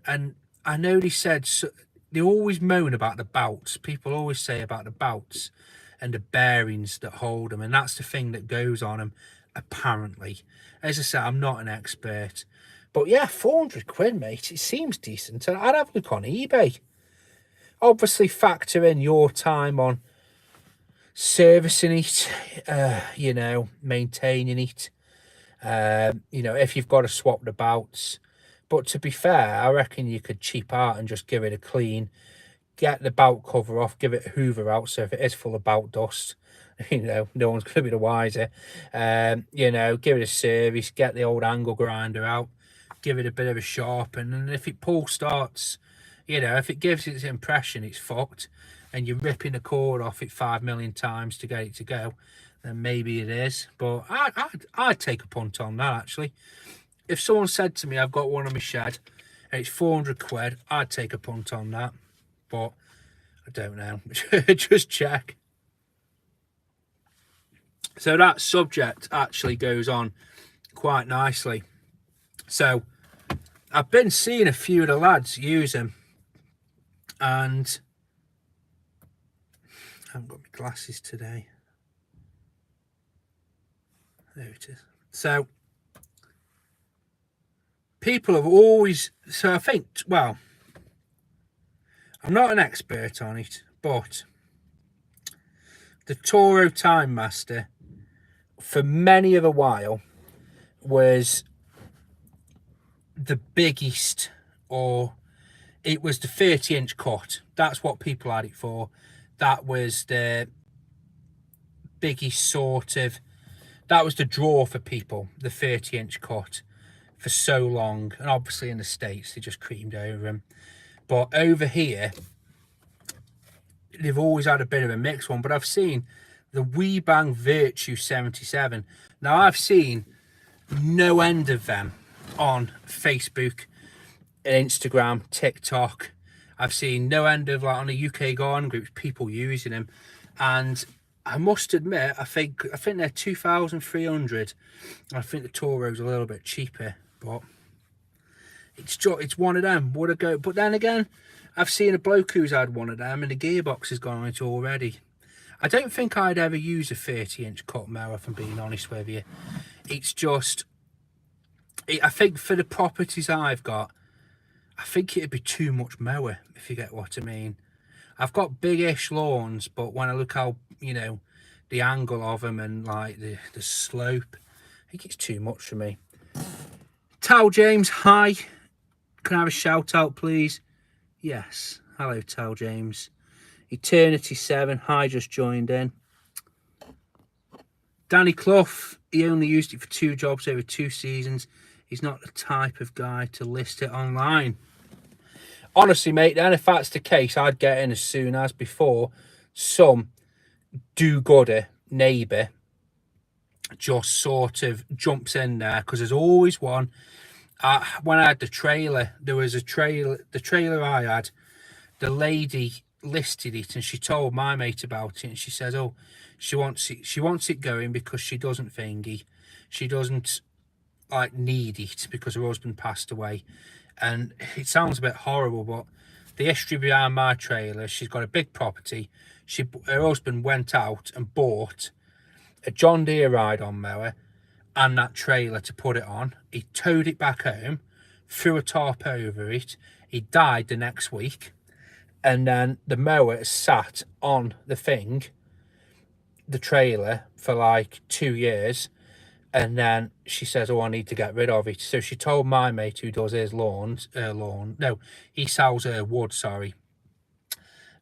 [SPEAKER 1] and I know they said, so, they always moan about the bouts. People always say about the bouts and the bearings that hold them, and that's the thing that goes on them, apparently. As I said, I'm not an expert. But yeah, 400 quid, mate, it seems decent. I'd have a look on eBay. Obviously, factor in your time on servicing it, you know, maintaining it. You know, if you've got to swap the bouts. But to be fair, I reckon you could cheap out and just give it a clean, get the bout cover off, give it a hoover out, so if it is full of bout dust, you know, no one's going to be the wiser. You know, give it a service, get the old angle grinder out, give it a bit of a sharpen, and if it pull starts, you know, if it gives its impression it's fucked, and you're ripping the cord off it 5 million times to get it to go, then maybe it is. But I'd take a punt on that, actually. If someone said to me, I've got one on my shed, and it's 400 quid, I'd take a punt on that. But I don't know. Just check. So that subject actually goes on quite nicely. So I've been seeing a few of the lads use them, and I haven't got my glasses today. There it is. So people have always, so I think, well, I'm not an expert on it, but the Toro Time Master for many of a while was the biggest, or it was the 30-inch cut. That's what people had it for. That was the biggest sort of, that was the draw for people, the 30-inch cut, for so long. And obviously in the States, they just creamed over them. But over here, they've always had a bit of a mixed one. But I've seen the Weibang Virtue 77. Now, I've seen no end of them on Facebook and Instagram, TikTok. I've seen no end of, like, on the UK garden groups, people using them. And I must admit, I think they're 2,300. I think the Toro's a little bit cheaper, but it's one of them. Would I go? But then again, I've seen a bloke who's had one of them, and the gearbox has gone on it already. I don't think I'd ever use a 30-inch cut mower, if I'm being honest with you. It's just, I think for the properties I've got, I think it'd be too much mower, if you get what I mean. I've got big-ish lawns, but when I look how, you know, the angle of them and, like, the slope, I think it's too much for me. Tal James, hi. Can I have a shout-out, please? Yes. Hello, Tal James. Eternity 7, hi, just joined in. Danny Clough, he only used it for 2 jobs over 2 seasons. He's not the type of guy to list it online. Honestly, mate, then if that's the case, I'd get in as soon as before some do-gooder neighbour just sort of jumps in there, because there's always one. When I had the trailer, there was a trailer, the trailer I had, the lady listed it, and she told my mate about it, and she says, oh, she wants it going because she doesn't thingy, she doesn't like need it because her husband passed away. And it sounds a bit horrible, but the history behind my trailer, she's got a big property. Her husband went out and bought a John Deere ride-on mower and that trailer to put it on. He towed it back home, threw a tarp over it. He died the next week, and then the mower sat on the trailer, for like 2 years. And then she says, oh, I need to get rid of it. So she told my mate who does his he sells wood, sorry.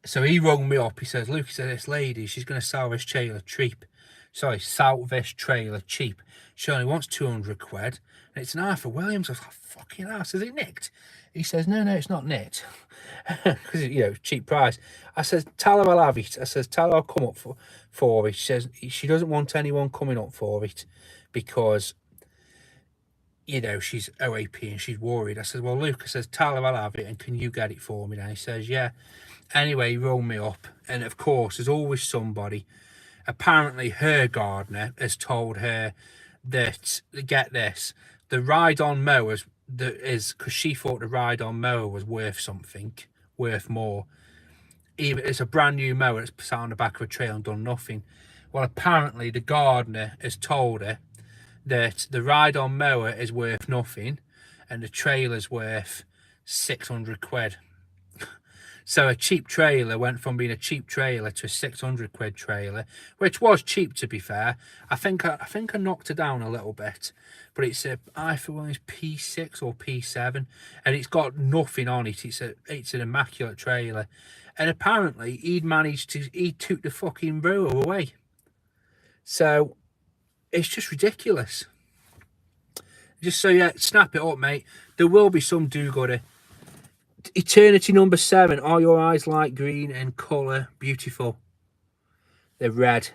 [SPEAKER 1] So he rung me up. He says, Luke, he said, this lady, she's going to sell this trailer cheap. Sorry, sell this trailer cheap. She only wants 200 quid. And it's an Arthur Williams. I was like, fucking ass. Is it nicked? He says, no, it's not nicked. Because, you know, cheap price. I says, tell her I'll have it. I says, tell her I'll come up for it. She says she doesn't want anyone coming up for it because, you know, she's OAP and she's worried. I said, well, Luke, I says, tell her I'll have it, and can you get it for me? And he says, yeah. Anyway, he rolled me up, and of course, there's always somebody. Apparently, her gardener has told her that, get this, the ride-on mowers, because she thought the ride-on mower was worth something, worth more. Even it's a brand new mower that's sat on the back of a trailer and done nothing. Well, apparently, the gardener has told her that the ride-on mower is worth nothing and the trailer's worth 600 quid. So a cheap trailer went from being a cheap trailer to a 600 quid trailer, which was cheap, to be fair. I think I knocked it down a little bit, but it's a Arthur Williams P6 or P7, and it's got nothing on it. It's an immaculate trailer, and apparently he took the fucking rower away. So it's just ridiculous. Just so, yeah, snap it up, mate. There will be some do-gooder. Eternity number 7. Are your eyes light green in colour? Beautiful. They're red.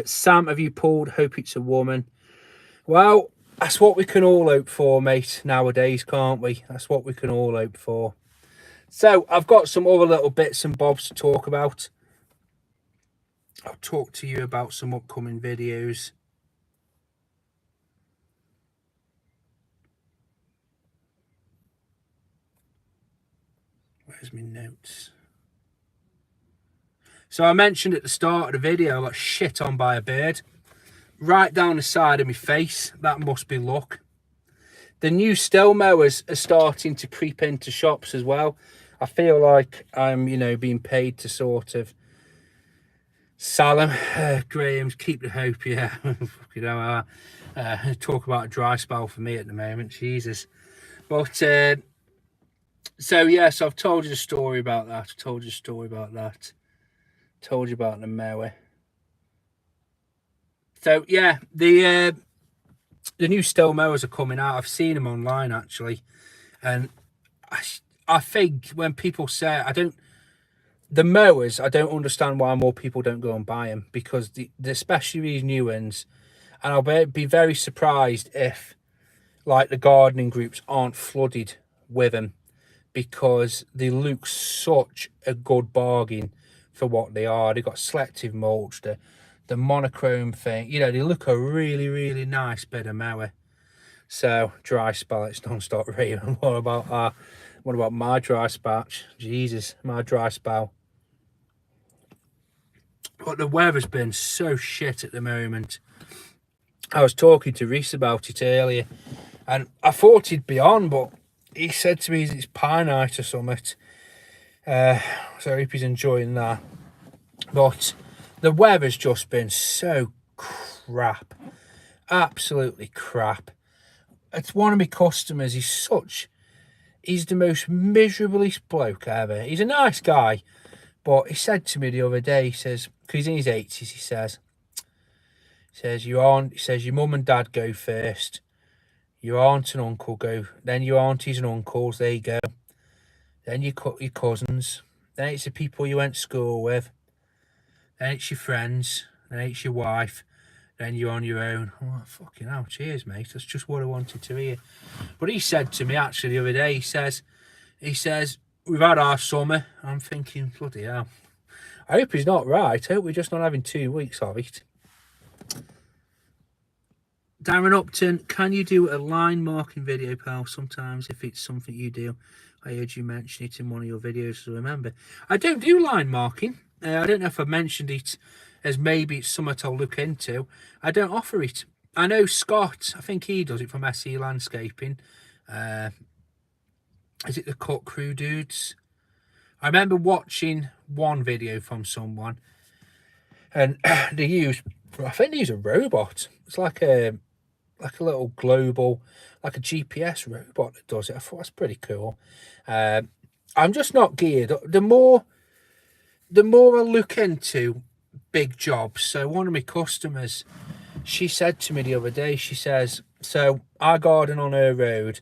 [SPEAKER 1] Sam, have you pulled? Hope it's a woman. Well, that's what we can all hope for, mate, nowadays, can't we? That's what we can all hope for. So, I've got some other little bits and bobs to talk about. I'll talk to you about some upcoming videos. Where's my notes? So I mentioned at the start of the video I got shit on by a bird right down the side of my face. That must be luck. The new still mowers are starting to creep into shops as well. I feel like I'm, you know, being paid to sort of sell them. Graham's keep the hope, yeah. You know, talk about a dry spell for me at the moment, Jesus. But so yes, I've told you the story about that. Told you about the mower. So yeah, the new still mowers are coming out. I've seen them online actually, and I think when people say the mowers, I don't understand why more people don't go and buy them, because especially these new ones, and I'll be very surprised if like the gardening groups aren't flooded with them, because they look such a good bargain for what they are. They've got selective mulch, the monochrome thing, you know, they look a really, really nice bit of mower. So dry spell, it's non-stop raining. What about my dry spatch? Jesus, my dry spell. But the weather's been so shit at the moment. I was talking to Reese about it earlier, and I thought he'd be on, but he said to me it's pie night or something. So I hope he's enjoying that. But the weather's just been so crap. Absolutely crap. It's one of my customers. He's the most miserablest bloke ever. He's a nice guy. But he said to me the other day, he says, because he's in his 80s, he says, your mum and dad go first. Your aunt and uncle go. Then your aunties and uncles, they go. Then your cousins. Then it's the people you went to school with. Then it's your friends. Then it's your wife. Then you're on your own. Oh, fucking hell, cheers, mate. That's just what I wanted to hear. But he said to me, actually, the other day, he says, we've had our summer. I'm thinking, bloody hell. I hope he's not right. I hope we're just not having 2 weeks of it. Darren Upton, can you do a line marking video, pal? Sometimes, if it's something you do. I heard you mention it in one of your videos, so remember. I don't do line marking. I don't know if I mentioned it as maybe it's something I'll look into. I don't offer it. I know Scott, I think he does it from SE Landscaping. Is it the Cut Crew dudes? I remember watching one video from someone, and they use, I think they use a robot. It's like a little global, like a GPS robot that does it. I thought that's pretty cool. I'm just not geared. The more I look into big jobs. So one of my customers, she said to me the other day, she says, so I garden on her road,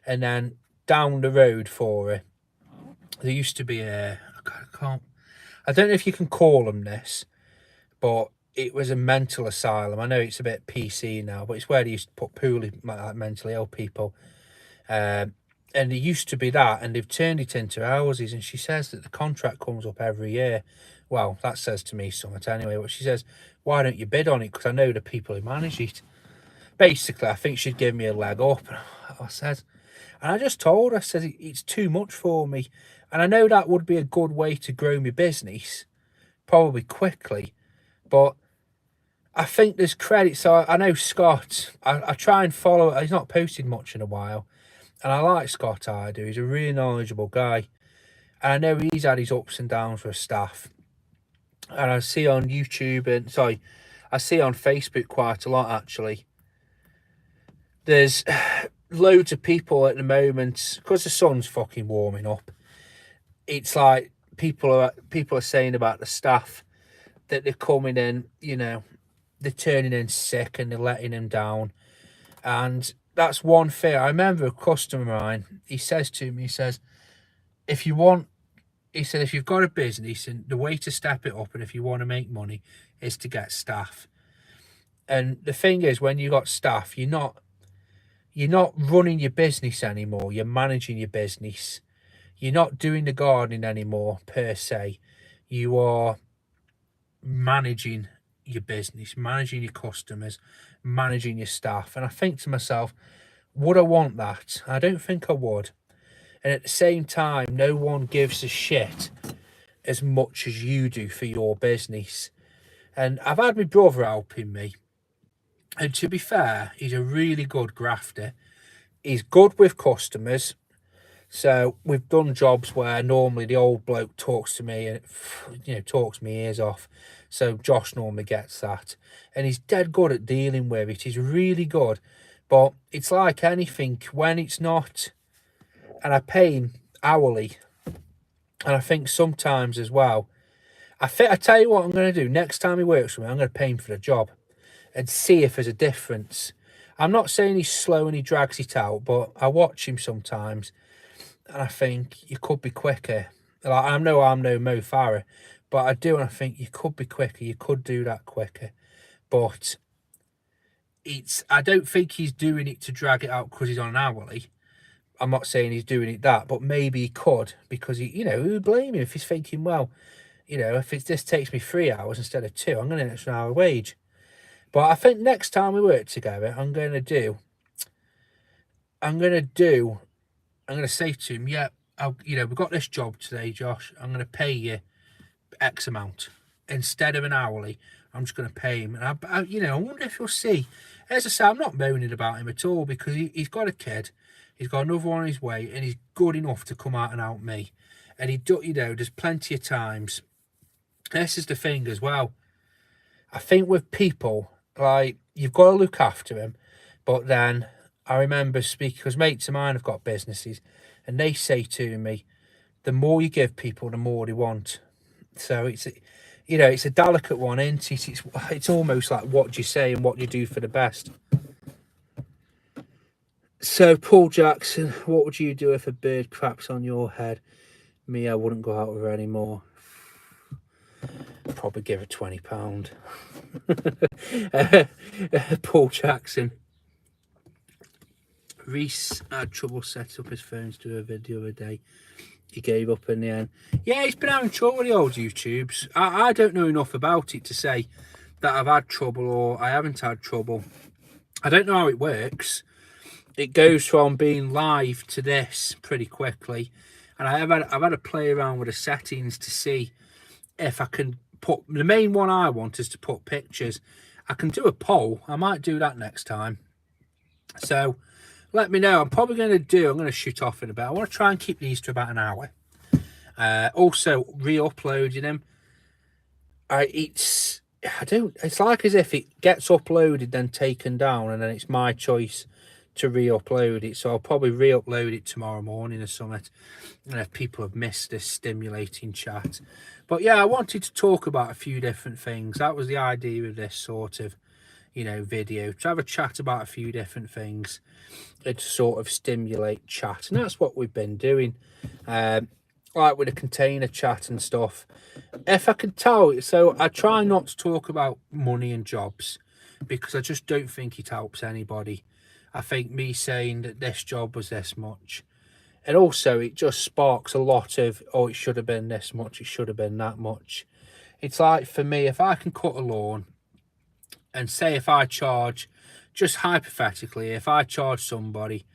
[SPEAKER 1] and then down the road for her, there used to be a, I don't know if you can call them this, but it was a mental asylum. I know it's a bit PC now, but it's where they used to put poorly, like mentally ill people. And it used to be that, and they've turned it into houses. And she says that the contract comes up every year. Well, that says to me something anyway. But she says, why don't you bid on it? Because I know the people who manage it. Basically, I think she'd give me a leg up. I said, and I just told her, I said, it's too much for me. And I know that would be a good way to grow my business, probably quickly. But I think there's credit. So I know Scott, I try and follow. He's not posted much in a while. And I like Scott, I do. He's a really knowledgeable guy. And I know he's had his ups and downs with staff. And I see on YouTube, and sorry, I see on Facebook quite a lot, actually. There's loads of people at the moment, because the sun's fucking warming up. It's like people are saying about the staff that they're coming in, you know, they're turning in sick and they're letting them down. And that's one thing. I remember a customer of mine, he says to me, he says, if you want, he said, if you've got a business, and the way to step it up, and if you want to make money, is to get staff. And the thing is, when you got staff, you're not running your business anymore. You're managing your business. You're not doing the gardening anymore, per se. You are managing your business, managing your customers, managing your staff. And I think to myself, would I want that? I don't think I would. And at the same time, no one gives a shit as much as you do for your business. And I've had my brother helping me. And to be fair, he's a really good grafter. He's good with customers. So we've done jobs where normally the old bloke talks to me and, you know, talks my ears off. So Josh normally gets that. And he's dead good at dealing with it. He's really good. But it's like anything, when it's not, and I pay him hourly. And I think sometimes as well, I tell you what I'm going to do. Next time he works for me, I'm going to pay him for the job and see if there's a difference. I'm not saying he's slow and he drags it out, but I watch him sometimes and I think you could be quicker. Like, I know I'm no Mo Farah, but I do, and I think you could be quicker. You could do that quicker. But I don't think he's doing it to drag it out because he's on an hourly. I'm not saying he's doing it that, but maybe he could, because he, you know, who would blame him if he's thinking, well, you know, if this takes me 3 hours instead of 2, I'm going to get an extra hour wage. But I think next time we work together, I'm going to say to him, yeah, you know, we've got this job today, Josh. I'm going to pay you X amount instead of an hourly. I'm just going to pay him. And I you know, I wonder if you'll see. As I say, I'm not moaning about him at all, because he's got a kid. He's got another one on his way, and he's good enough to come out and help me. And you know, there's plenty of times. This is the thing as well. I think with people, like, you've got to look after them. But then I remember speaking, because mates of mine have got businesses, and they say to me, the more you give people, the more they want. So it's, you know, it's a delicate one, isn't it? It's almost like what do you say and what do you do for the best. So Paul Jackson, what would you do if a bird craps on your head? Me, I wouldn't go out with her anymore. Probably give her £20. Paul Jackson. Reese had trouble setting up his phone to do a video the other day. he gave up in the end. Yeah, he's been having trouble with the old YouTubes. I don't know enough about it to say that I've had trouble or I haven't had trouble. I don't know how it works. It goes from being live to this pretty quickly, and I've had to play around with the settings to see if I can put, the main one I want is to put pictures. I can do a poll. I might do that next time. So let me know. I'm going to shoot off in a bit. I want to try and keep these to about an hour. Also re-uploading them. It's like as if it gets uploaded then taken down, and then it's my choice to re-upload it. So I'll probably re-upload it tomorrow morning or something, and if people have missed this stimulating chat. But yeah, I wanted to talk about a few different things. That was the idea of this sort of, you know, video, to have a chat about a few different things and to sort of stimulate chat, and that's what we've been doing. Like with the container chat and stuff, if I can tell. So I try not to talk about money and jobs because I just don't think it helps anybody. I think me saying that this job was this much, and also it just sparks a lot of, oh, it should have been this much, it should have been that much. It's like, for me, if I can cut a lawn, and say if I charge, just hypothetically, if I charge somebody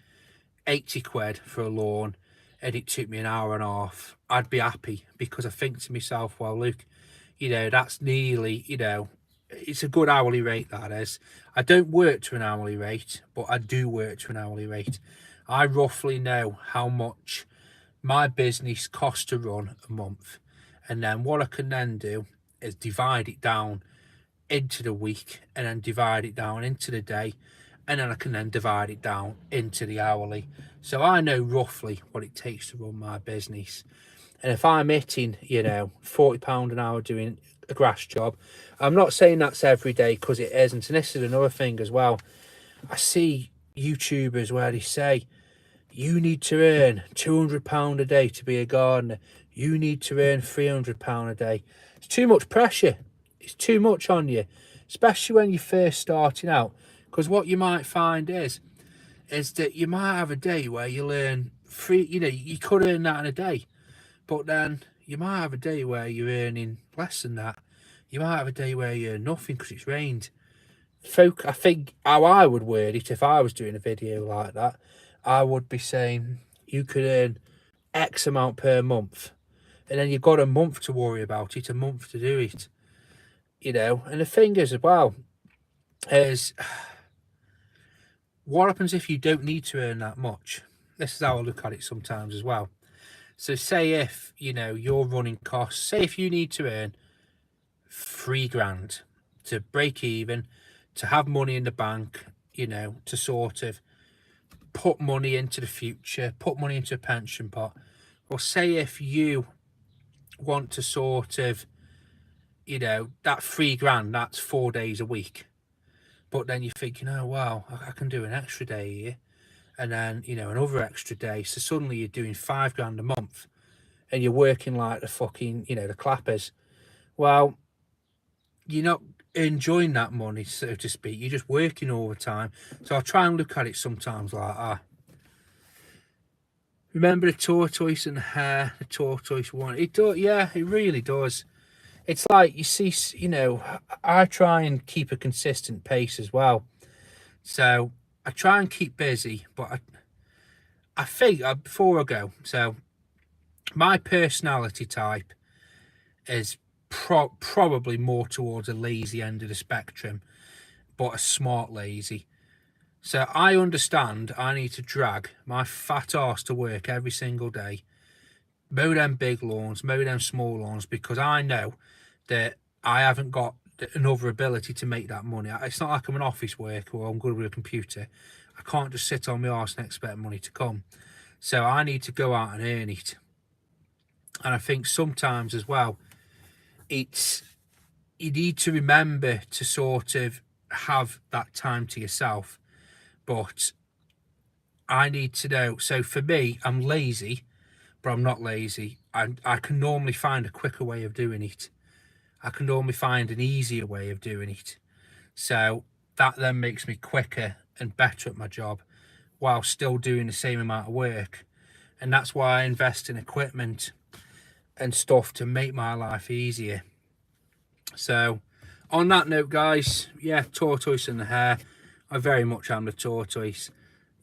[SPEAKER 1] 80 quid for a lawn and it took me an hour and a half, I'd be happy, because I think to myself, well, look, you know, that's nearly, you know, it's a good hourly rate, that is. I don't work to an hourly rate, but I do work to an hourly rate. I roughly know how much my business costs to run a month, and then what I can then do is divide it down into the week, and then divide it down into the day, and then I can then divide it down into the hourly. So I know roughly what it takes to run my business. And if I'm hitting, you know, £40 an hour doing a grass job, I'm not saying that's every day, because it isn't. And this is another thing as well. I see YouTubers where they say, you need to earn £200 a day to be a gardener. You need to earn £300 a day. It's too much pressure. It's too much on you, especially when you're first starting out. Because what you might find is that you might have a day where you earn you know, you could earn that in a day. But then you might have a day where you're earning less than that. You might have a day where you earn nothing because it's rained. I think how I would word it if I was doing a video like that, I would be saying you could earn X amount per month. And then you've got a month to worry about it, a month to do it. You know, and the thing is as well, is what happens if you don't need to earn that much? This is how I look at it sometimes as well. So say if, you know, your running costs, say if you need to earn £3,000 to break even, to have money in the bank, you know, to sort of put money into the future, put money into a pension pot. Or say if you want to sort of, you know, that £3,000, that's 4 days a week. But then you're thinking, oh, wow, I can do an extra day here. And then, you know, another extra day. So suddenly you're doing £5,000 a month, and you're working like the fucking, you know, the clappers. Well, you're not enjoying that money, so to speak. You're just working all the time. So I try and look at it sometimes like, remember the tortoise and the hare, the tortoise one? It does, yeah, it really does. It's like, you see, you know, I try and keep a consistent pace as well. So I try and keep busy, but I think, before I go, so my personality type is probably more towards a lazy end of the spectrum, but a smart lazy. So I understand I need to drag my fat arse to work every single day, mow them big lawns, mow them small lawns, because I know that I haven't got another ability to make that money. It's not like I'm an office worker or I'm good with a computer. I can't just sit on my arse and expect money to come. So I need to go out and earn it. And I think sometimes as well, it's, you need to remember to sort of have that time to yourself. But I need to know. So for me, I'm lazy, but I'm not lazy. I can normally find a quicker way of doing it. I can normally find an easier way of doing it. So that then makes me quicker and better at my job while still doing the same amount of work. and that's why I invest in equipment and stuff to make my life easier. So on that note, guys, yeah, tortoise and the hare, I very much am the tortoise.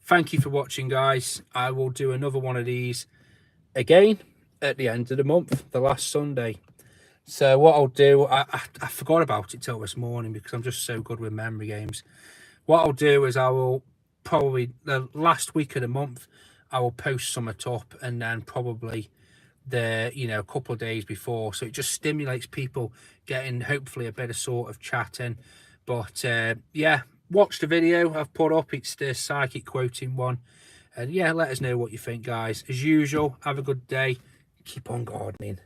[SPEAKER 1] Thank you for watching, guys. I will do another one of these again at the end of the month, the last Sunday. So what I'll do, I forgot about it till this morning because I'm just so good with memory games. What I'll do is I will probably, the last week of the month, I will post something up, and then probably the, you know, a couple of days before, so it just stimulates people getting hopefully a bit of sort of chatting. But yeah, watch the video I've put up. It's the psychic quoting one, and yeah, let us know what you think, guys. As usual, have a good day, keep on gardening.